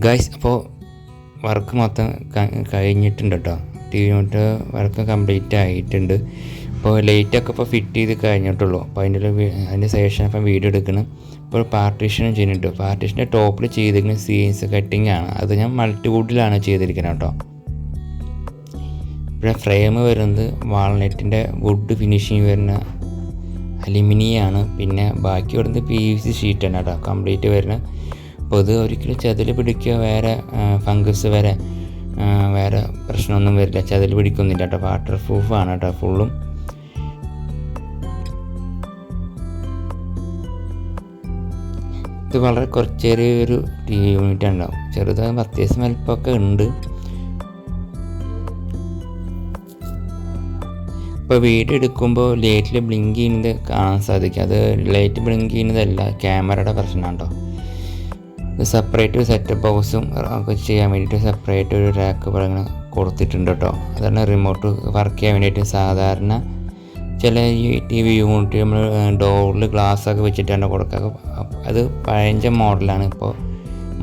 Guys, അപ്പോൾ work മൊത്തം കഴിഞ്ഞിട്ടുണ്ട് കേട്ടോ. T V unit work complete ആയിട്ടുണ്ട്. അപ്പോൾ ലൈറ്റൊക്കെ ഇപ്പോൾ ഫിറ്റ് ചെയ്ത് കഴിഞ്ഞിട്ടുള്ളൂ. അപ്പോൾ അതിൻ്റെ ശേഷം ഇപ്പം വീഡിയോ എടുക്കണം. ഇപ്പോൾ പാർട്ടീഷനും ചെയ്യുന്നുണ്ട്. പാർട്ടീഷൻ്റെ ടോപ്പിൽ ചെയ്തിരിക്കുന്ന സീൻസ് കട്ടിങ് ആണ്. അത് ഞാൻ മൾട്ടിവുഡിലാണ് ചെയ്തിരിക്കുന്നത് കേട്ടോ. ഇവിടെ ഫ്രെയിം വരുന്നത് വാൾനട്ടിൻ്റെ വുഡ് ഫിനിഷിങ് വരുന്ന അലുമിനിയാണ്. പിന്നെ ബാക്കി വരുന്നത് PVC ഷീറ്റാണ് കേട്ടോ കംപ്ലീറ്റ് വരുന്നത്. അപ്പോൾ ഇത് ഒരിക്കലും ചതിൽ പിടിക്കുക വേറെ ഫംഗസ് വേറെ പ്രശ്നമൊന്നും വരില്ല. ചതിൽ പിടിക്കൊന്നുമില്ല കേട്ടോ. വാട്ടർ പ്രൂഫാണ് കേട്ടോ ഫുള്ളും. ഇത് വളരെ ചെറിയൊരു TV യൂണിറ്റ് ഉണ്ടാവും. ചെറുതാകുമ്പോൾ അത്യാവശ്യം വലിപ്പമൊക്കെ ഉണ്ട്. ഇപ്പോൾ വീഡിയോ എടുക്കുമ്പോൾ ലൈറ്റിൽ ബ്ലിങ്ക് ചെയ്യുന്നത് കാണാൻ സാധിക്കും. അത് ലൈറ്റ് ബ്ലിങ്ക് ചെയ്യുന്നതല്ല, ക്യാമറയുടെ പ്രശ്നമാണ് കേട്ടോ. ഇത് സെപ്പറേറ്റ് സെറ്റപ്പ് ബോക്സും ഒക്കെ ചെയ്യാൻ വേണ്ടിയിട്ട് സെപ്പറേറ്റ് ഒരു റാക്ക് പറഞ്ഞ് കൊടുത്തിട്ടുണ്ട് കേട്ടോ. അതാണ് റിമോട്ട് വർക്ക് ചെയ്യാൻ വേണ്ടിയിട്ട്. സാധാരണ ചില ഈ TV യൂണിറ്റ് നമ്മൾ ഡോറിൽ ഗ്ലാസ്സൊക്കെ വെച്ചിട്ടാണ് കൊടുക്കുക. അത് പഴഞ്ച മോഡലാണ്. ഇപ്പോൾ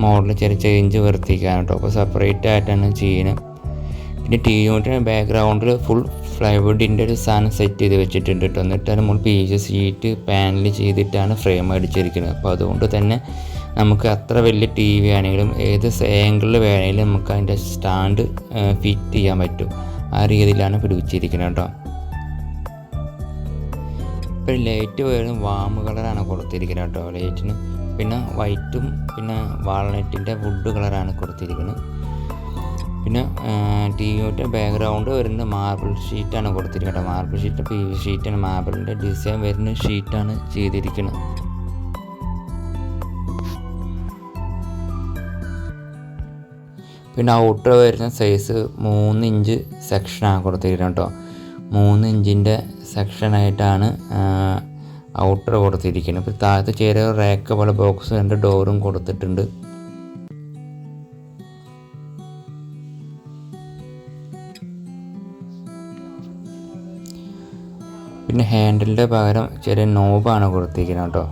മോഡൽ ചെറിയ ചേഞ്ച് വരുത്തിക്കാൻ കേട്ടോ. അപ്പോൾ സെപ്പറേറ്റ് ആയിട്ടാണ് ചെയ്യുന്നത്. പിന്നെ TV യൂണിറ്റിന് ബാക്ക്ഗ്രൗണ്ടിൽ ഫുൾ ഫ്ലൈവുഡിൻ്റെ ഒരു സാധനം സെറ്റ് ചെയ്ത് വെച്ചിട്ടുണ്ട് കേട്ടോ. എന്നിട്ട് നമ്മൾ PVC ഷീറ്റ് പാനൽ ചെയ്തിട്ടാണ് ഫ്രെയിം അടിച്ചിരിക്കുന്നത്. അപ്പോൾ അതുകൊണ്ട് തന്നെ നമുക്ക് അത്ര വലിയ TV ആണെങ്കിലും ഏത് ആംഗിളിൽ വേണമെങ്കിലും നമുക്ക് അതിൻ്റെ സ്റ്റാൻഡ് ഫിറ്റ് ചെയ്യാൻ പറ്റും. ആ രീതിയിലാണ് പിടിപ്പിച്ചിരിക്കുന്നത് കേട്ടോ. ഇപ്പോൾ ലൈറ്റ് വരുന്നത് വാം കളറാണ് കൊടുത്തിരിക്കുന്നത് കേട്ടോ ലൈറ്റിന്. പിന്നെ വൈറ്റും പിന്നെ വാൾനട്ടിൻ്റെ വുഡ് കളറാണ് കൊടുത്തിരിക്കുന്നത്. പിന്നെ TV യൂണിറ്റ് ബാക്ക്ഗ്രൗണ്ട് വരുന്ന മാർബിൾ ഷീറ്റാണ് കൊടുത്തിരിക്കുന്നത്. Marble sheet PVC ഷീറ്റാണ്. മാർബിളിൻ്റെ ഡിസൈൻ വരുന്ന ഷീറ്റാണ് ചെയ്തിരിക്കുന്നത്. പിന്നെ ഔട്ടർ വരുന്ന സൈസ് 3 ഇഞ്ച് സെക്ഷനാണ് കൊടുത്തിരിക്കുന്നത് കേട്ടോ. 3 ഇഞ്ചിൻ്റെ സെക്ഷനായിട്ടാണ് ഔട്ടർ കൊടുത്തിരിക്കുന്നത്. ഇപ്പോൾ താഴത്ത് ചെറിയ റാക്ക് പോലെ ബോക്സ് 2 ഡോറും കൊടുത്തിട്ടുണ്ട്. പിന്നെ ഹാൻഡിലിൻ്റെ പകരം ചെറിയ നോബാണ് കൊടുത്തിരിക്കുന്നത് കേട്ടോ.